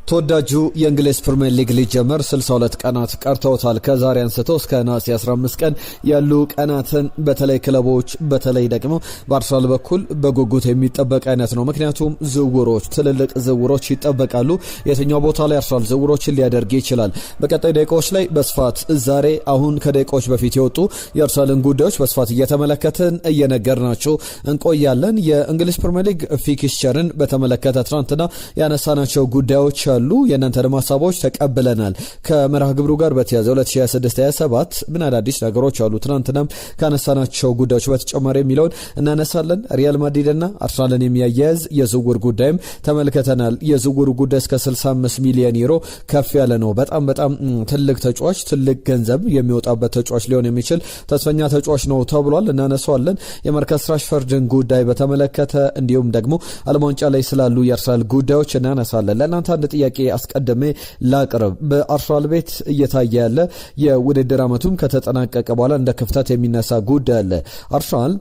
ተወዳጁ የእንግሊዝ ፕሪሚየር ሊግ ሊጀመር 62 ቀናት ቀርተውታል። ከዛሬ አንስቶ እስከ ነሐሴ 15 ቀን ያሉ ቀናትን በተለይ ክለቦች በተለይ ደግሞ በአርሰናል በኩል በጉጉት የሚጠበቅ አይነት ነው። ምክንያቱም ዝውውሮች ትልልቅ ዝውውሮች ይጠበቃሉ። የትኛው ቦታ ላይ አርሰናል ዝውውሮችን ሊያደርግ ይችላል? በቀጣይ ደቂቃዎች ላይ በስፋት ዛሬ አሁን ከደቂቃዎች በፊት የወጡ የአርሰናልን ጉዳዮች በስፋት እየተመለከትን እየነገርናችሁ እንቆያለን። የእንግሊዝ ፕሪሚየር ሊግ ፊክስቸርን በተመለከተ ትናንትና ያነሳናቸው ጉዳዮች አሉ። የእናንተን ሐሳቦች ተቀብለናል። ከመርሃ ግብሩ ጋር በተያያዘ 2026-27 ምን አዳዲስ ነገሮች አሉ ትናንትናም ካነሳናቸው ጉዳዮች በተጨማሪ የሚለውን እናነሳለን። ሪያል ማድሪድና አርሰናልን የሚያያዝ የዝውውር ጉዳይም ተመልክተናል። የዝውውሩ ጉዳይ እስከ 65 ሚሊዮን ዩሮ ከፍ ያለ ነው። በጣም ትልቅ ተጫዋች፣ ትልቅ ገንዘብ የሚወጣበት ተጫዋች ሊሆን የሚችል ተስፈኛ ተጫዋች ነው ተብሏል። እናነሳዋለን። የማርከስ ራሽፈርድን ጉዳይ በተመለከተ እንዲሁም ደግሞ ዓለም ዋንጫ ላይ ስላሉ የአርሰናል ጉዳዮች እናነሳለን። ለእናንተ አንድ ጥያቄ አስቀድሜ ላቅርብ። በአርሰናል ቤት እየታየ ያለ የውድድር ዓመቱም ከተጠናቀቀ በኋላ እንደ ክፍተት የሚነሳ ጉዳይ አለ። አርሰናል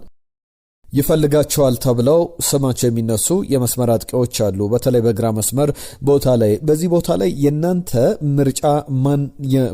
ይፈልጋቸዋል ተብለው ስማቸው የሚነሱ የመስመር አጥቂዎች አሉ። በተለይ በግራ መስመር ቦታ ላይ በዚህ ቦታ ላይ የናንተ ምርጫ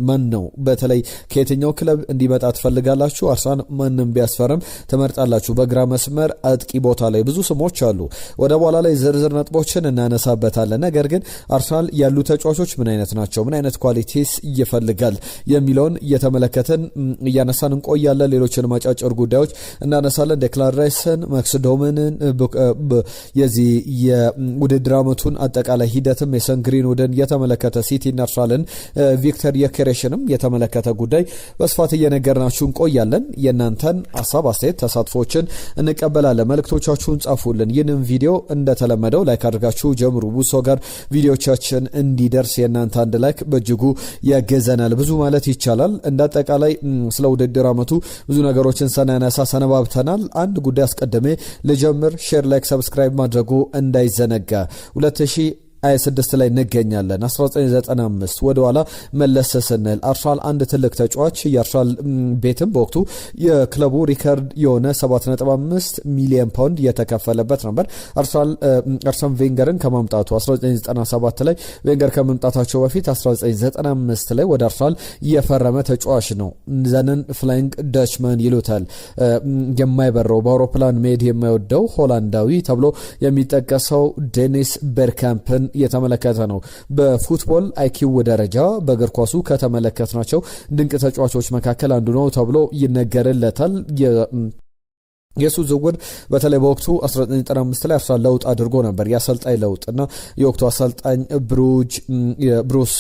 ማን ነው? በተለይ ከየትኛው ክለብ እንዲመጣ ትፈልጋላችሁ? አርሰናል ማንንም ቢያስፈርም ትመርጣላችሁ? በግራ መስመር አጥቂ ቦታ ላይ ብዙ ስሞች አሉ። ወደ በኋላ ላይ ዝርዝር ነጥቦችን እናነሳበታለን። ነገር ግን አርሰናል ያሉ ተጫዋቾች ምን አይነት ናቸው? ምን አይነት ኳሊቲስ ይፈልጋል የሚለውን እየተመለከትን እያነሳን እንቆያለን። ሌሎችን ማጫጭር ጉዳዮች እናነሳለን። ዴክላን ራይስ ማክስ ዶመንን የዚህ የውድድር ዓመቱን አጠቃላይ ሂደትም ሜሰን ግሪንውድን የተመለከተ ሲቲና አርሰናልን ቪክተር ዮኬሬሽንም የተመለከተ ጉዳይ በስፋት እየነገርናችሁ እንቆያለን። የእናንተን ሐሳብ አስተያየት ተሳትፎችን እንቀበላለን። መልእክቶቻችሁን ጻፉልን። ይህንን ቪዲዮ እንደተለመደው ላይክ አድርጋችሁ ጀምሩ። ብዙ ጋር ቪዲዮቻችን እንዲደርስ የእናንተ አንድ ላይክ በእጅጉ ያገዘናል። ብዙ ማለት ይቻላል። እንዳጠቃላይ ስለ ውድድር ዓመቱ ብዙ ነገሮችን ስናነሳ ሰነባብተናል። አንድ ጉዳይ አስቀድሜ ልጀምር። ሼር፣ ላይክ፣ ሰብስክራይብ ማድረጉ እንዳይዘነጋ። 2026 ላይ እንገኛለን። 1995 ወደ ኋላ መለስ ስንል አርሰናል አንድ ትልቅ ተጫዋች የአርሰናል ቤትም በወቅቱ የክለቡ ሪከርድ የሆነ 7.5 ሚሊዮን ፓውንድ የተከፈለበት ነበር። አርሰን ቬንገርን ከማምጣቱ 1997 ላይ ቬንገር ከመምጣታቸው በፊት 1995 ላይ ወደ አርሰናል የፈረመ ተጫዋች ነው። ዘነን ፍላይንግ ዳችማን ይሉታል። የማይበረው በአውሮፕላን መሄድ የማይወደው ሆላንዳዊ ተብሎ የሚጠቀሰው ዴኒስ ቤርካምፕን የተመለከተ ነው። በፉትቦል አይኪው ደረጃ በእግር ኳሱ ከተመለከትናቸው ድንቅ ተጫዋቾች መካከል አንዱ ነው ተብሎ ይነገርለታል። የሱ ዝውውር በተለይ በወቅቱ 1995 ላይ አርሰናል ለውጥ አድርጎ ነበር። የአሰልጣኝ ለውጥና የወቅቱ አሰልጣኝ ብሩስ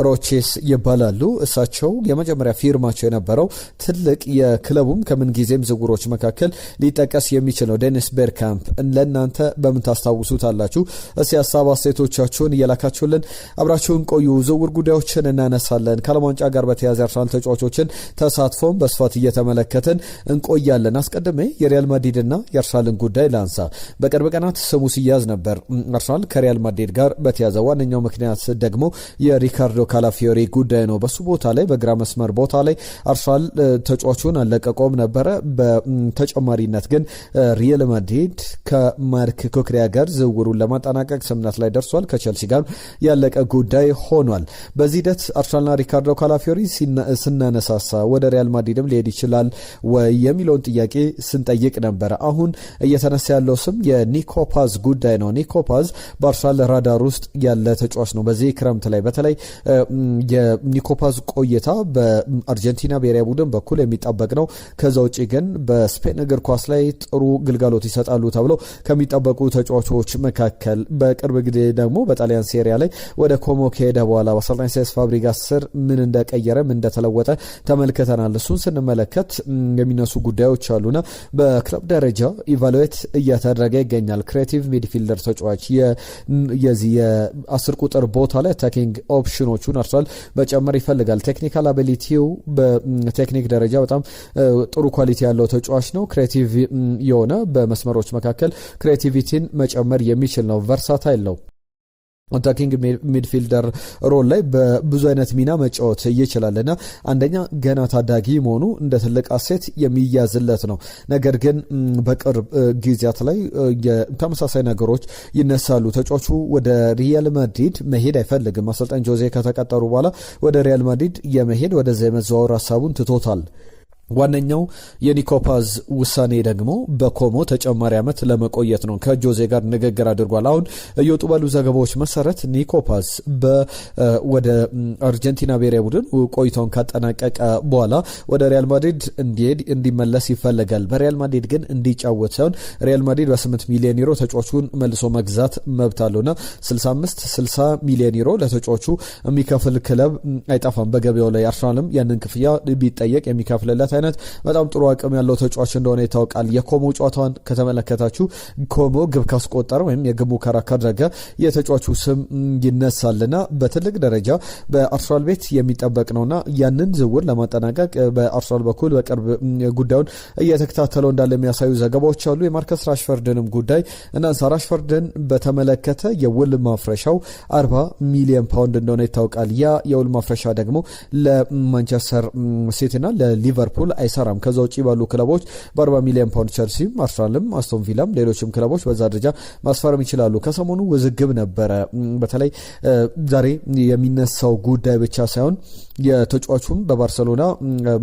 ሮቼስ ይባላሉ። እሳቸው የመጀመሪያ ፊርማቸው የነበረው ትልቅ የክለቡም ከምን ጊዜም ዝውውሮች መካከል ሊጠቀስ የሚችል ነው። ዴኒስ ቤርካምፕ ለእናንተ በምን ታስታውሱታላችሁ? እስቲ ሀሳብ አስተያየቶቻችሁን እየላካችሁልን አብራችሁን ቆዩ። ዝውውር ጉዳዮችን እናነሳለን። ከዓለም ዋንጫ ጋር በተያያዘ አርሰናል ተጫዋቾችን ተሳትፎም በስፋት እየተመለከትን እንቆያለን። አስቀድሜ የሪያል ማድሪድና የአርሰናልን ጉዳይ ላንሳ። በቅርብ ቀናት ስሙ ሲያዝ ነበር አርሰናል ከሪያል ማድሪድ ጋር በተያዘ። ዋነኛው ምክንያት ደግሞ የሪካርዶ ካላፊዮሪ ጉዳይ ነው። በሱ ቦታ ላይ በግራ መስመር ቦታ ላይ አርሰናል ተጫዋቹን አለቀቆም ነበረ። በተጨማሪነት ግን ሪያል ማድሪድ ከማርክ ኩክሪያ ጋር ዝውውሩን ለማጠናቀቅ ስምምነት ላይ ደርሷል። ከቼልሲ ጋር ያለቀ ጉዳይ ሆኗል። በዚህ ሂደት አርሰናልና ሪካርዶ ካላፊዮሪ ስናነሳሳ ወደ ሪያል ማድሪድም ሊሄድ ይችላል ወይ የሚለውን ጥያቄ ጠይቅ ነበረ። አሁን እየተነሳ ያለው ስም የኒኮፓዝ ጉዳይ ነው። ኒኮፓዝ በአርሰናል ራዳር ውስጥ ያለ ተጫዋች ነው። በዚህ ክረምት ላይ በተለይ የኒኮፓዝ ቆይታ በአርጀንቲና ብሔራዊ ቡድን በኩል የሚጠበቅ ነው። ከዛ ውጭ ግን በስፔን እግር ኳስ ላይ ጥሩ ግልጋሎት ይሰጣሉ ተብለው ከሚጠበቁ ተጫዋቾች መካከል በቅርብ ጊዜ ደግሞ በጣሊያን ሴሪያ ላይ ወደ ኮሞ ከሄደ በኋላ በአሰልጣኝ ሴስ ፋብሪጋስ ስር ምን እንደቀየረ ምን እንደተለወጠ ተመልክተናል። እሱን ስንመለከት የሚነሱ ጉዳዮች አሉና በክለብ ደረጃ ኢቫሉዌት እየተደረገ ይገኛል። ክሬቲቭ ሚድፊልደር ተጫዋች የዚህ የ10 ቁጥር ቦታ ላይ አታኪንግ ኦፕሽኖቹን አርሰናል መጨመር ይፈልጋል። ቴክኒካል አቢሊቲው በቴክኒክ ደረጃ በጣም ጥሩ ኳሊቲ ያለው ተጫዋች ነው። ክሬቲቭ የሆነ በመስመሮች መካከል ክሬቲቪቲን መጨመር የሚችል ነው። ቨርሳታይል ነው። አታኪንግ ሚድፊልደር ሮል ላይ በብዙ አይነት ሚና መጫወት ይችላልና አንደኛ ገና ታዳጊ መሆኑ እንደ ትልቅ አሴት የሚያዝለት ነው። ነገር ግን በቅርብ ጊዜያት ላይ ተመሳሳይ ነገሮች ይነሳሉ። ተጫዋቹ ወደ ሪያል ማድሪድ መሄድ አይፈልግም። አሰልጣኝ ጆዜ ከተቀጠሩ በኋላ ወደ ሪያል ማድሪድ የመሄድ ወደዚያ የመዘዋወር ሀሳቡን ትቶታል። ዋነኛው የኒኮ ፓዝ ውሳኔ ደግሞ በኮሞ ተጨማሪ ዓመት ለመቆየት ነው። ከጆዜ ጋር ንግግር አድርጓል። አሁን እየወጡ ባሉ ዘገባዎች መሰረት ኒኮ ፓዝ ወደ አርጀንቲና ብሔራዊ ቡድን ቆይታውን ካጠናቀቀ በኋላ ወደ ሪያል ማድሪድ እንዲመለስ ይፈልጋል። በሪያል ማድሪድ ግን እንዲጫወት ሳይሆን ሪያል ማድሪድ በ8 ሚሊዮን ዩሮ ተጫዋቹን መልሶ መግዛት መብት አለውና 60 ሚሊዮን ዩሮ ለተጫዋቹ የሚከፍል ክለብ አይጠፋም በገበያው ላይ። አርሰናልም ያንን ክፍያ ቢጠየቅ የሚከፍልለት አይነት በጣም ጥሩ አቅም ያለው ተጫዋች እንደሆነ ይታወቃል። የኮሞ ጨዋታውን ከተመለከታችሁ ኮሞ ግብ ካስቆጠረ ወይም የግብ ሙከራ ካደረገ የተጫዋቹ ስም ይነሳልና በትልቅ ደረጃ በአርሰናል ቤት የሚጠበቅ ነውና ያንን ዝውውር ለማጠናቀቅ በአርሰናል በኩል በቅርብ ጉዳዩን እየተከታተለው እንዳለ የሚያሳዩ ዘገባዎች አሉ። የማርከስ ራሽፈርድንም ጉዳይ እናንሳ። ራሽፈርድን በተመለከተ የውል ማፍረሻው 40 ሚሊዮን ፓውንድ እንደሆነ ይታወቃል። ያ የውል ማፍረሻ ደግሞ ለማንቸስተር ሲቲና ለሊቨርፑል አይሰራም። ከዛ ውጪ ባሉ ክለቦች በ40 ሚሊዮን ፓውንድ ቸልሲም፣ አርሰናልም፣ አስቶን ቪላም ሌሎችም ክለቦች በዛ ደረጃ ማስፈረም ይችላሉ። ከሰሞኑ ውዝግብ ነበረ። በተለይ ዛሬ የሚነሳው ጉዳይ ብቻ ሳይሆን የተጫዋቹም በባርሰሎና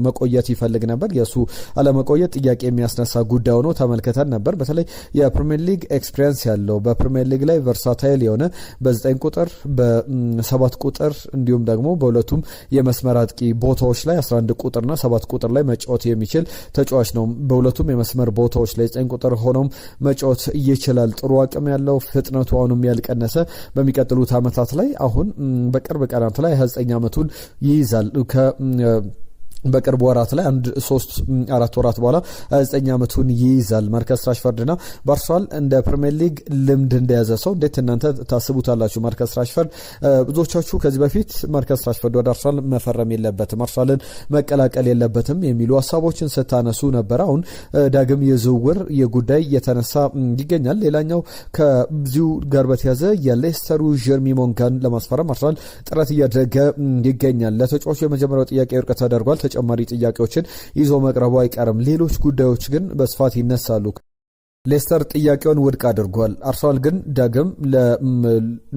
መቆየት ይፈልግ ነበር። የሱ አለመቆየት ጥያቄ የሚያስነሳ ጉዳይ ሆኖ ተመልክተን ነበር። በተለይ የፕሪሚየር ሊግ ኤክስፒሪየንስ ያለው በፕሪሚየር ሊግ ላይ ቨርሳታይል የሆነ በ9 ቁጥር በ7 ቁጥር እንዲሁም ደግሞ በሁለቱም የመስመር አጥቂ ቦታዎች ላይ 11 ቁጥርና 7 ቁጥር ላይ መጫወት የሚችል ተጫዋች ነው። በሁለቱም የመስመር ቦታዎች ላይ 9 ቁጥር ሆኖም መጫወት ይችላል። ጥሩ አቅም ያለው ፍጥነቱ አሁንም ያልቀነሰ በሚቀጥሉት ዓመታት ላይ አሁን በቅርብ ቀናት ላይ 29 ዓመቱን ይይዛል። በቅርብ ወራት ላይ 3-4 ወራት በኋላ 29 ዓመቱን ይይዛል ማርከስ ራሽፈርድና በአርሰናል እንደ ፕሪሚየር ሊግ ልምድ እንደያዘ ሰው እንዴት እናንተ ታስቡታላችሁ? ማርከስ ራሽፈርድ ብዙዎቻችሁ ከዚህ በፊት ማርከስ ራሽፈርድ ወደ አርሰናል መፈረም የለበትም፣ አርሰናልን መቀላቀል የለበትም የሚሉ ሀሳቦችን ስታነሱ ነበር። አሁን ዳግም የዝውውር የጉዳይ እየተነሳ ይገኛል። ሌላኛው ከዚሁ ጋር በተያዘ የሌስተሩ ጀርሚ ሞንጋን ለማስፈረም አርሰናል ጥረት እያደረገ ይገኛል። ለተጫዋቹ የመጀመሪያው ጥያቄ ውድቅ ተደርጓል። ተጨማሪ ጥያቄዎችን ይዞ መቅረቡ አይቀርም። ሌሎች ጉዳዮች ግን በስፋት ይነሳሉ። ሌስተር ጥያቄውን ውድቅ አድርጓል። አርሰናል ግን ዳግም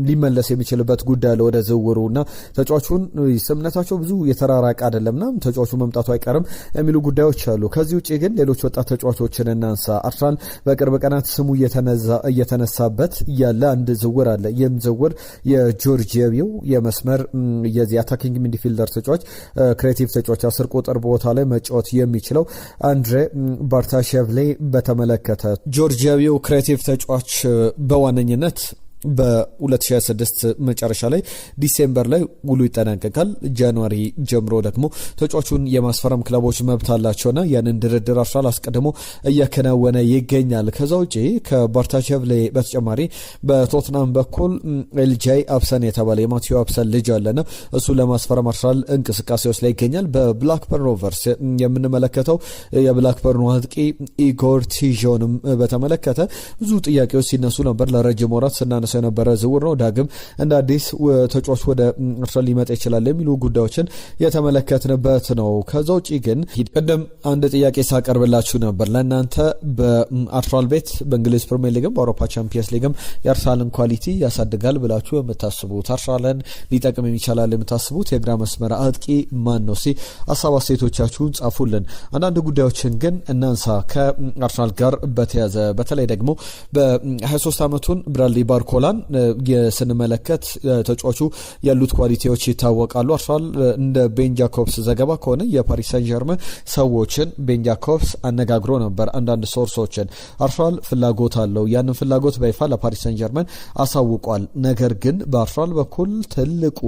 ሊመለስ የሚችልበት ጉዳይ አለ ወደ ዝውውሩና ተጫዋቹን ስምነታቸው ብዙ የተራራቀ አይደለምና ተጫዋቹ መምጣቱ አይቀርም የሚሉ ጉዳዮች አሉ። ከዚህ ውጪ ግን ሌሎች ወጣት ተጫዋቾችን እናንሳ። አርሰናል በቅርብ ቀናት ስሙ እየተነሳበት ያለ አንድ ዝውውር አለ። ይህም ዝውውር የጆርጂያዊው የመስመር የዚህ አታኪንግ ሚድፊልደር ተጫዋች ክሬቲቭ ተጫዋች 10 ቁጥር ቦታ ላይ መጫወት የሚችለው አንድሬ ባርታሼቭሌ በተመለከተ ጆርጂያዊው ክሬቲቭ ተጫዋች በዋነኝነት በ2026 መጨረሻ ላይ ዲሴምበር ላይ ውሉ ይጠናቀቃል። ጃንዋሪ ጀምሮ ደግሞ ተጫዋቹን የማስፈረም ክለቦች መብት አላቸውና ያንን ድርድር አርሰናል አስቀድሞ እያከናወነ ይገኛል። ከዛ ውጪ ከባርታሼቭሌ በተጨማሪ በቶትናም በኩል ኤልጃይ አብሰን የተባለ የማቴዎ አብሰን ልጅ አለና እሱ ለማስፈረም አርሰናል እንቅስቃሴዎች ላይ ይገኛል። በብላክበርን ሮቨርስ የምንመለከተው የብላክበርን አጥቂ ኢጎር ቲጆንም በተመለከተ ብዙ ጥያቄዎች ሲነሱ ነበር። ለረጅም ወራት ስናነሳ የነበረ ዝውውር ነው። ዳግም እንደ አዲስ ተጫዋች ወደ አርሰናል ሊመጣ ይችላል የሚሉ ጉዳዮችን የተመለከትንበት ነው። ከዛ ውጪ ግን ቀደም አንድ ጥያቄ ሳቀርብላችሁ ነበር ለእናንተ በአርሰናል ቤት በእንግሊዝ ፕሪሚየር ሊግም በአውሮፓ ቻምፒየንስ ሊግም የአርሰናልን ኳሊቲ ያሳድጋል ብላችሁ የምታስቡት አርሰናልን ሊጠቅም ይችላል የምታስቡት የግራ መስመር አጥቂ ማን ነው? ሀሳብ አስተያየቶቻችሁን ጻፉልን። አንዳንድ ጉዳዮችን ግን እናንሳ ከአርሰናል ጋር በተያዘ በተለይ ደግሞ በ23 ዓመቱን ብራድሊ ባርኮላን ስንመለከት ተጫዋቹ ያሉት ኳሊቲዎች ይታወቃሉ። አርሰናል እንደ ቤን ጃኮብስ ዘገባ ከሆነ የፓሪስ ሳን ጀርመን ሰዎችን ቤን ጃኮብስ አነጋግሮ ነበር። አንዳንድ ሶርሶችን አርሰናል ፍላጎት አለው፣ ያንን ፍላጎት በይፋ ለፓሪስ ሳን ጀርመን አሳውቋል። ነገር ግን በአርሰናል በኩል ትልቁ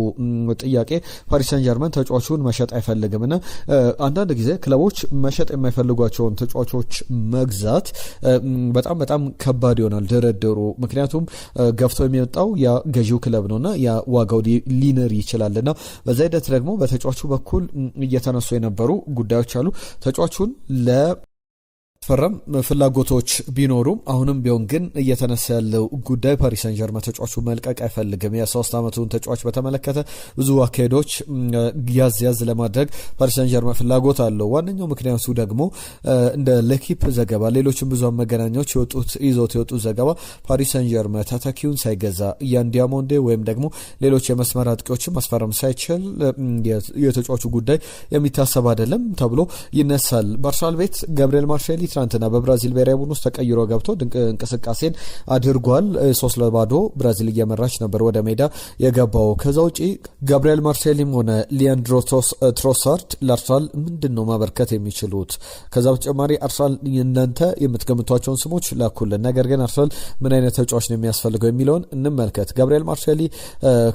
ጥያቄ ፓሪስ ሳን ጀርመን ተጫዋቹን መሸጥ አይፈልግም እና አንዳንድ ጊዜ ክለቦች መሸጥ የማይፈልጓቸውን ተጫዋቾች መግዛት በጣም ከባድ ይሆናል ድርድሩ። ምክንያቱም ገፍቶ የሚወጣው ያ ገዢው ክለብ ነውና ያ ዋጋው ሊንር ይችላልና በዛ ሂደት ደግሞ በተጫዋቹ በኩል እየተነሱ የነበሩ ጉዳዮች አሉ። ተጫዋቹን ፈረም ፍላጎቶች ቢኖሩም አሁንም ቢሆን ግን እየተነሳ ያለው ጉዳይ ፓሪስ ሰን ዠርመን ተጫዋቹ መልቀቅ አይፈልግም። የ3 ዓመቱን ተጫዋች በተመለከተ ብዙ አካሄዶች ያዝ ለማድረግ ፓሪስ ሰን ዠርመን ፍላጎት አለው። ዋነኛው ምክንያቱ ደግሞ እንደ ለኪፕ ዘገባ ሌሎችም ብዙ መገናኛዎች የወጡት ዘገባ ፓሪስ ሰን ዠርመን ተተኪውን ሳይገዛ ያን ዲያሞንዴ ወይም ደግሞ ሌሎች የመስመር አጥቂዎችን ማስፈረም ሳይችል የተጫዋቹ ጉዳይ የሚታሰብ አይደለም ተብሎ ይነሳል። በአርሰናል ቤት ገብርኤል ማርሴሊ ትናንትና በብራዚል ብሔራዊ ቡድን ውስጥ ተቀይሮ ገብቶ ድንቅ እንቅስቃሴን አድርጓል። 3-0 ብራዚል እየመራች ነበር ወደ ሜዳ የገባው። ከዛ ውጪ ጋብሪኤል ማርሴሊም ሆነ ሊያንድሮ ትሮሳርድ ለአርሰናል ምንድነው ማበርከት የሚችሉት? ከዛ በተጨማሪ አርሰናል እናንተ የምትገምቷቸውን ስሞች ላኩልን፣ ነገር ግን አርሰናል ምን አይነት ተጫዋች ነው የሚያስፈልገው የሚለውን እንመልከት። ጋብሪኤል ማርሴሊ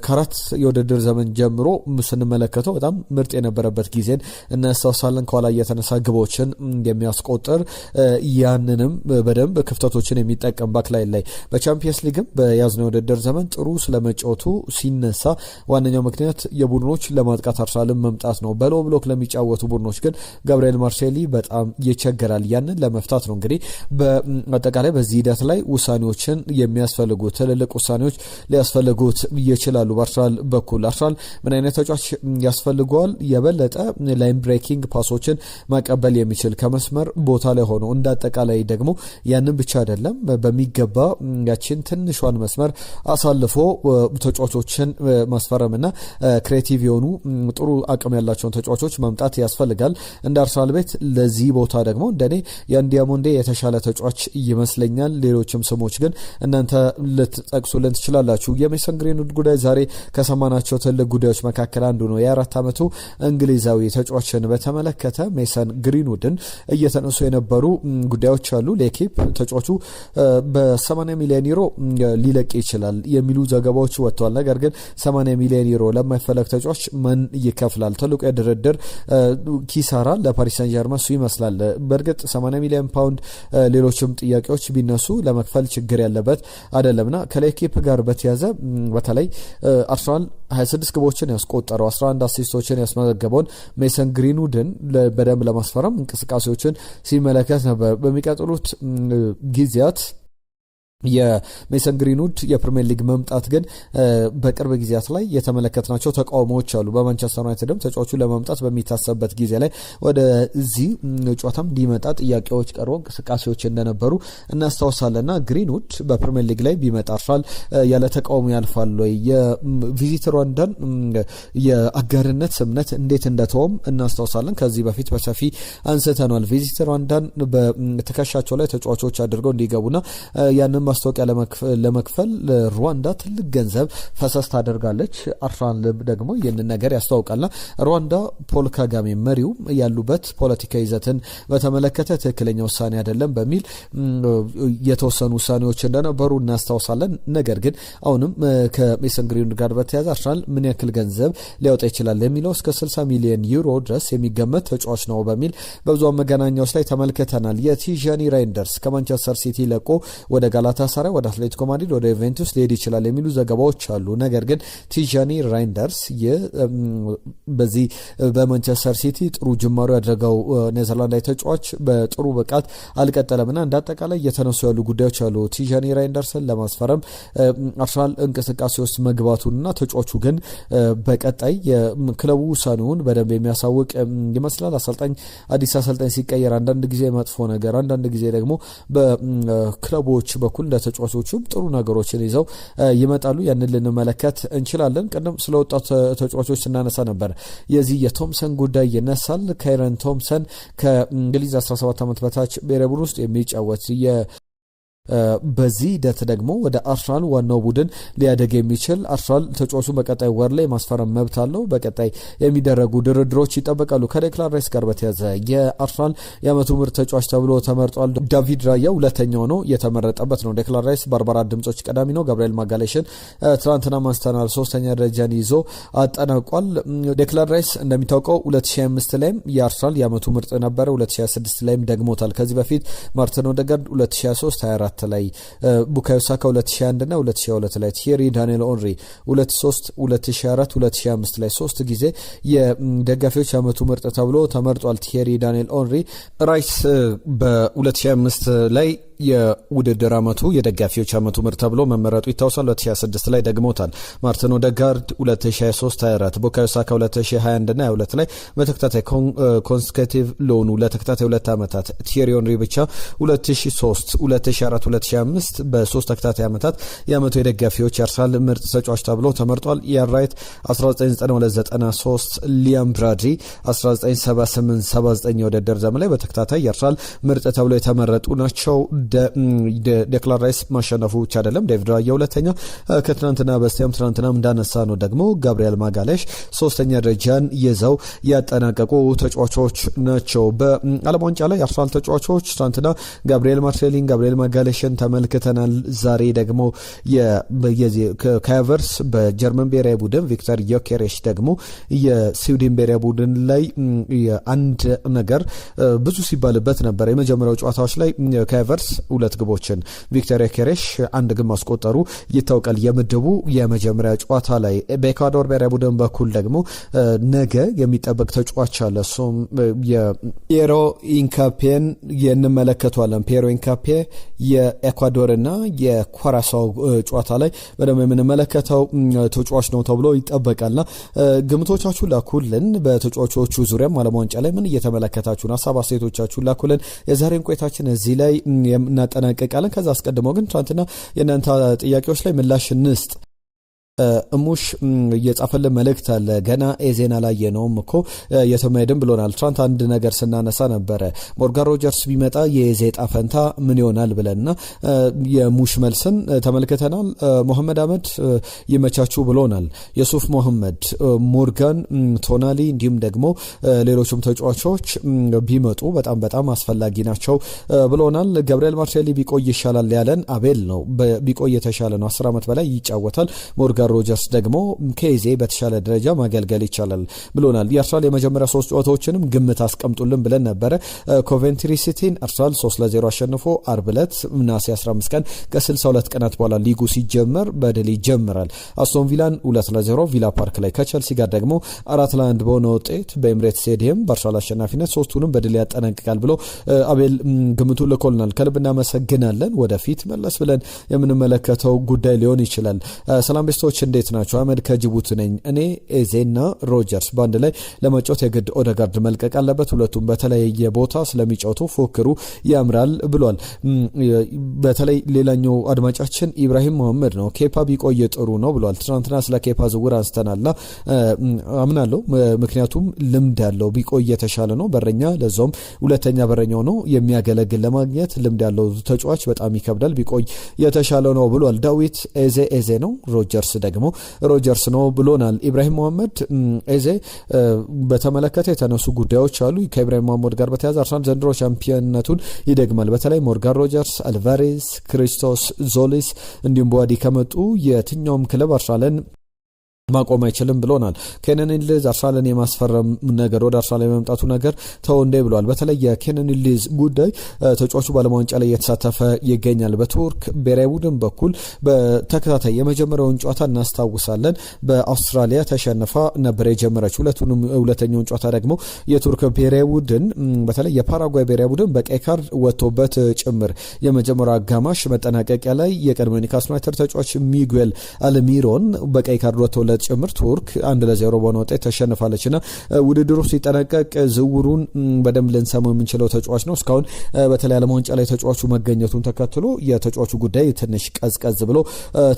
ከአራት የውድድር ዘመን ጀምሮ ስንመለከተው በጣም ምርጥ የነበረበት ጊዜን እናስታውሳለን። ከኋላ እየተነሳ ግቦችን የሚያስቆጥር ያንንም በደንብ ክፍተቶችን የሚጠቀም ባክላይ ላይ በቻምፒየንስ ሊግም በያዝነው ውድድር ዘመን ጥሩ ስለመጫወቱ ሲነሳ ዋነኛው ምክንያት የቡድኖች ለማጥቃት አርሰናልን መምጣት ነው። በሎ ብሎክ ለሚጫወቱ ቡድኖች ግን ጋብሪኤል ማርሴሊ በጣም ይቸገራል። ያንን ለመፍታት ነው እንግዲህ በአጠቃላይ በዚህ ሂደት ላይ ውሳኔዎችን የሚያስፈልጉ ትልልቅ ውሳኔዎች ሊያስፈልጉት ይችላሉ። በአርሰናል በኩል አርሰናል ምን አይነት ተጫዋች ያስፈልገዋል? የበለጠ ላይን ብሬኪንግ ፓሶችን ማቀበል የሚችል ከመስመር ቦታ ላይ ሆኖ እንዳጠቃላይ ደግሞ ያንን ብቻ አይደለም በሚገባ ያችን ትንሿን መስመር አሳልፎ ተጫዋቾችን ማስፈረምና ክሬቲቭ የሆኑ ጥሩ አቅም ያላቸውን ተጫዋቾች ማምጣት ያስፈልጋል። እንደ አርሰናል ቤት ለዚህ ቦታ ደግሞ እንደኔ ያን ዲያሞንዴ የተሻለ ተጫዋች ይመስለኛል። ሌሎችም ስሞች ግን እናንተ ልትጠቅሱልን ትችላላችሁ። የሜሰን ግሪንውድ ጉዳይ ዛሬ ከሰማናቸው ትልቅ ጉዳዮች መካከል አንዱ ነው። የ4 ዓመቱ እንግሊዛዊ ተጫዋችን በተመለከተ ሜሰን ግሪንውድን እየተነሱ የነበሩ ጉዳዮች አሉ። ለኪፕ ተጫዋቹ በ80 ሚሊዮን ዩሮ ሊለቅ ይችላል የሚሉ ዘገባዎች ወጥተዋል። ነገር ግን 80 ሚሊዮን ዩሮ ለማይፈለግ ተጫዋች ማን ይከፍላል? ትልቁ የድርድር ኪሳራ ለፓሪስ ሰን ዠርመን እሱ ይመስላል። በእርግጥ 80 ሚሊዮን ፓውንድ ሌሎችም ጥያቄዎች ቢነሱ ለመክፈል ችግር ያለበት አይደለምና ከለኪፕ ጋር በተያዘ በተለይ አርሰናል 26 ግቦችን ያስቆጠረው 11 አሲስቶችን ያስመዘገበውን ሜሰን ግሪንውድን በደንብ ለማስፈረም እንቅስቃሴዎችን ሲመለከት ነበር። በሚቀጥሉት ጊዜያት የሜሰን ግሪንውድ የፕሪሚየር ሊግ መምጣት ግን በቅርብ ጊዜያት ላይ የተመለከትናቸው ተቃውሞዎች አሉ። በማንቸስተር ዩናይትድም ተጫዋቹ ለማምጣት በሚታሰብበት ጊዜ ላይ ወደዚህ ጨዋታም እንዲመጣ ጥያቄዎች ቀርበው እንቅስቃሴዎች እንደነበሩ እናስታውሳለንና ግሪንውድ በፕሪሚየር ሊግ ላይ ቢመጣ አርሰናል ያለ ተቃውሞ ያልፋል ወይ? የቪዚት ሩዋንዳን የአጋርነት ስምነት እንዴት እንደተወም እናስታውሳለን። ከዚህ በፊት በሰፊ አንስተናል። ቪዚት ሩዋንዳን በትከሻቸው ላይ ተጫዋቾች አድርገው እንዲገቡና ያንን ማስታወቂያ ለመክፈል ሩዋንዳ ትልቅ ገንዘብ ፈሰስ ታደርጋለች። አርሰናል ደግሞ ይህንን ነገር ያስተዋውቃልና ሩዋንዳ ፖል ካጋሜ መሪው ያሉበት ፖለቲካ ይዘትን በተመለከተ ትክክለኛ ውሳኔ አይደለም በሚል የተወሰኑ ውሳኔዎች እንደነበሩ እናስታውሳለን። ነገር ግን አሁንም ከሜሰን ግሪንውድ ጋር በተያያዘ አርሰናል ምን ያክል ገንዘብ ሊያወጣ ይችላል የሚለው እስከ 60 ሚሊዮን ዩሮ ድረስ የሚገመት ተጫዋች ነው በሚል በብዙ መገናኛዎች ላይ ተመልክተናል። የቲዣኒ ራይንደርስ ከማንቸስተር ሲቲ ለቆ ወደ ጋላታሳራይ፣ ወደ አትሌቲኮ ማድሪድ፣ ወደ ዩቬንቱስ ሊሄድ ይችላል የሚሉ ዘገባዎች አሉ። ነገር ግን ቲዣኒ ራይንደርስ በዚህ በማንቸስተር ሲቲ ጥሩ ጅማሮ ያደረገው ኔዘርላንዳዊ ተጫዋች በጥሩ ብቃት አልቀጠለምና እንዳጠቃላይ እየተነሱ ያሉ ጉዳዮች አሉ። ቲዣኒ ራይንደርስን ለማስፈረም አርሰናል እንቅስቃሴ ውስጥ መግባቱንና ተጫዋቹ ግን በቀጣይ የክለቡ ውሳኔውን በደንብ የሚያሳውቅ ይመስላል። አዲስ አሰልጣኝ ሲቀየር አንዳንድ ጊዜ መጥፎ ነገር፣ አንዳንድ ጊዜ ደግሞ በክለቦች በኩል ለተጫዋቾቹም ጥሩ ነገሮችን ይዘው ይመጣሉ። ያንን ልንመለከት እንችላለን። ቀደም ስለ ወጣት ተጫዋቾች ስናነሳ ነበር። የዚህ የቶምሰን ጉዳይ ይነሳል። ካይረን ቶምሰን ከእንግሊዝ 17 ዓመት በታች ብሔራዊ ቡድን ውስጥ የሚጫወት በዚህ ሂደት ደግሞ ወደ አርሰናል ዋናው ቡድን ሊያደግ የሚችል አርሰናል ተጫዋቹ በቀጣይ ወር ላይ ማስፈረም መብት አለው። በቀጣይ የሚደረጉ ድርድሮች ይጠበቃሉ። ከዴክላን ራይስ ጋር በተያዘ የአርሰናል የዓመቱ ምርጥ ተጫዋች ተብሎ ተመርጧል። ዳቪድ ራያ ሁለተኛው ነው የተመረጠበት ነው። ዴክላን ራይስ በ44 ድምጾች ቀዳሚ ነው። ጋብሪኤል ማጋሌሽን ትናንትና ማንስተናል 3ኛ ደረጃን ይዞ አጠናቋል። ዴክላን ራይስ እንደሚታወቀው 2025 ላይም የአርሰናል የዓመቱ ምርጥ ነበረ። 2026 ላይም ደግሞታል። ከዚህ በፊት ማርቲን ኦዴጋርድ 2023 24 2004 ላይ ቡካዮ ሳካ 2001 እና 2002 ላይ ቲየሪ ዳንኤል ኦንሪ 2003 2004 2005 ላይ 3 ጊዜ የደጋፊዎች አመቱ ምርጥ ተብሎ ተመርጧል። ቲየሪ ዳንኤል ኦንሪ ራይስ በ2005 ላይ የውድድር አመቱ የደጋፊዎች አመቱ ምርጥ ተብሎ መመረጡ ይታወሳል። 2026 ላይ ደግሞታል። ማርቲን ኦዴጋርድ 2023-24 ቡካዮ ሳካ 2021 እና 22 ላይ በተከታታይ ኮንሴኪቲቭ ለሆኑ ለተከታታይ 2 አመታት ቲየሪ ኦንሪ ብቻ 2003 2004 2005 በ3 ተከታታይ አመታት የአመቱ የደጋፊዎች የአርሰናል ምርጥ ተጫዋች ተብሎ ተመርጧል። ያራይት 1992-93 ሊያም ብራድሪ 1978-79 የውድድር ዘመን ላይ በተከታታይ የአርሰናል ምርጥ ተብሎ የተመረጡ ናቸው። ዴክላን ራይስ ማሸነፉ ብቻ አይደለም። ዴቪድ ራያ ሁለተኛ፣ ከትናንትና በስቲያም ትናንትናም እንዳነሳ ነው ደግሞ ጋብሪኤል ማጋሌሽ ሶስተኛ ደረጃን ይዘው ያጠናቀቁ ተጫዋቾች ናቸው። በዓለም ዋንጫ ላይ አርሰናል ተጫዋቾች ትናንትና ጋብሪኤል ማርሴሊን፣ ጋብሪኤል ማጋሌሽን ተመልክተናል። ዛሬ ደግሞ ካቨርስ በጀርመን ብሔራዊ ቡድን፣ ቪክተር ዮኬሬሽ ደግሞ የስዊድን ብሔራዊ ቡድን ላይ አንድ ነገር ብዙ ሲባልበት ነበር። የመጀመሪያው ጨዋታዎች ላይ ካቨርስ 2 ግቦችን ቪክተር ዮኬሬሽ 1 ግብ ማስቆጠሩ ይታወቃል። የምድቡ የመጀመሪያ ጨዋታ ላይ በኤኳዶር ብሔራዊ ቡድን በኩል ደግሞ ነገ የሚጠበቅ ተጫዋች አለ። እሱም የፒየሮ ኢንካፔን እንመለከተዋለን። ፒየሮ ኢንካፔ የኤኳዶርና የኳራሳው ጨዋታ ላይ በደንብ የምንመለከተው ተጫዋች ነው ተብሎ ይጠበቃልና ግምቶቻችሁ ላኩልን። በተጫዋቾቹ ዙሪያም ዓለም ዋንጫ ላይ ምን እየተመለከታችሁ ነው? ሀሳብ አስተያየቶቻችሁ ላኩልን። የዛሬን ቆይታችን እዚህ ላይ እናጠናቀቃለን። ከዛ አስቀድሞ ግን ትናንትና የእናንተ ጥያቄዎች ላይ ምላሽ እንስጥ። እሙሽ እየጻፈልን መልእክት አለ። ገና ኤዜና ላይ የነውም እኮ የተመድም ብሎናል። ትናንት አንድ ነገር ስናነሳ ነበረ። ሞርጋን ሮጀርስ ቢመጣ የኤዜ ዕጣ ፈንታ ምን ይሆናል ብለንና የሙሽ መልስን ተመልክተናል። መሐመድ አህመድ ይመቻችሁ ብሎናል። የሱፍ መሐመድ፣ ሞርጋን፣ ቶናሊ እንዲሁም ደግሞ ሌሎችም ተጫዋቾች ቢመጡ በጣም በጣም አስፈላጊ ናቸው ብሎናል። ገብርኤል ማርሴሊ ቢቆይ ይሻላል ያለን አቤል ነው። ቢቆይ የተሻለ ነው። 10 ዓመት በላይ ይጫወታል። ሞርጋን ሮጀርስ ደግሞ ከኤዜ በተሻለ ደረጃ ማገልገል ይቻላል ብሎናል። የአርሰናል የመጀመሪያ 3 ጨዋታዎችንም ግምት አስቀምጡልን ብለን ነበረ። ኮቬንትሪ ሲቲን አርሰናል 3-0 አሸንፎ አርብ ዕለት ነሐሴ 15 ቀን ከ62 ቀናት በኋላ ሊጉ ሲጀመር በድል ይጀምራል። አስቶን ቪላን 2-0 ቪላ ፓርክ ላይ ከቸልሲ ጋር ደግሞ 4-1 በሆነ ውጤት በኤምሬትስ ስቴዲየም በአርሰናል አሸናፊነት 3ቱንም በድል ያጠናቅቃል ብሎ አቤል ግምቱን ልኮልናል። ከልብ እናመሰግናለን። ወደፊት መለስ ብለን የምንመለከተው ጉዳይ ሊሆን ይችላል። ሰላም ቤስቶች እንዴት ናቸው? አህመድ ከጅቡቲ ነኝ። እኔ ኤዜና ሮጀርስ በአንድ ላይ ለመጫወት የግድ ኦዴጋርድ መልቀቅ አለበት። ሁለቱም በተለያየ ቦታ ስለሚጫወቱ ፉክክሩ ያምራል ብሏል። በተለይ ሌላኛው አድማጫችን ኢብራሂም መሐመድ ነው። ኬፓ ቢቆይ ጥሩ ነው ብሏል። ትናንትና ስለ ኬፓ ዝውውር አንስተናልና አምናለሁ። ምክንያቱም ልምድ ያለው ቢቆይ የተሻለ ነው። በረኛ ለዛውም ሁለተኛ በረኛው ነው የሚያገለግል። ለማግኘት ልምድ ያለው ተጫዋች በጣም ይከብዳል። ቢቆይ የተሻለ ነው ብሏል። ዳዊት ኤዜ ነው፣ ሮጀርስ ደግሞ ሮጀርስ ነው ብሎናል። ኢብራሂም መሐመድ ኤዜ በተመለከተ የተነሱ ጉዳዮች አሉ። ከኢብራሂም መሐመድ ጋር በተያያዘ አርሰናል ዘንድሮ ሻምፒዮንነቱን ይደግማል። በተለይ ሞርጋን ሮጀርስ፣ አልቫሬዝ፣ ክሪስቶስ ዞሊስ እንዲሁም ቦዋዲ ከመጡ የትኛውም ክለብ አርሰናልን ማቆም አይችልም ብሎናል። ኬነን ኢልዲዝ አርሰናልን የማስፈረም ነገር ወደ አርሰናል የመምጣቱ ነገር ተው እንዴ ብሏል። በተለይ የኬነን ኢልዲዝ ጉዳይ ተጫዋቹ በዓለም ዋንጫ ላይ እየተሳተፈ ይገኛል። በቱርክ ብሔራዊ ቡድን በኩል በተከታታይ የመጀመሪያውን ጨዋታ እናስታውሳለን። በአውስትራሊያ ተሸንፋ ነበር የጀመረች። ሁለተኛውን ጨዋታ ደግሞ የቱርክ ብሔራዊ ቡድን በተለይ የፓራጓይ ብሔራዊ ቡድን በቀይ ካርድ ወጥቶበት ጭምር የመጀመሪያው አጋማሽ መጠናቀቂያ ላይ የቀድሞ ኒውካስል ዩናይትድ ተጫዋች ሚጉኤል አልሚሮን በቀይ ካርድ ወጥቶ ጭምር ቱርክ 1-0 በሆነ ውጤት ተሸንፋለችና ውድድሩ ሲጠናቀቅ ዝውውሩን በደንብ ልንሰማው የምንችለው ተጫዋች ነው። እስካሁን በተለይ ዓለም ዋንጫ ላይ ተጫዋቹ መገኘቱን ተከትሎ የተጫዋቹ ጉዳይ ትንሽ ቀዝቀዝ ብሎ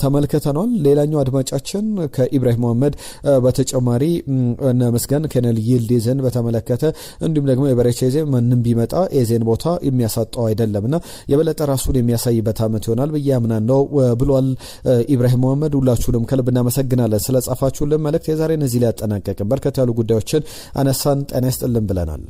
ተመልክተናል። ሌላኛው አድማጫችን ከኢብራሂም መሐመድ በተጨማሪ እነ መስገን ኬነን ኢልዲዝን በተመለከተ እንዲሁም ደግሞ የበረቼዜ ማንም ቢመጣ ኤዜን ቦታ የሚያሳጣው አይደለምና የበለጠ ራሱን የሚያሳይበት ዓመት ይሆናል ብዬ አምናለሁ ብሏል ኢብራሂም መሐመድ። ሁላችሁንም ከልብ እናመሰግናለን ጻፋችሁልን መልእክት። የዛሬን እዚህ ላይ ያጠናቀቅን። በርከት ያሉ ጉዳዮችን አነሳን። ጤና ይስጥልን ብለናል።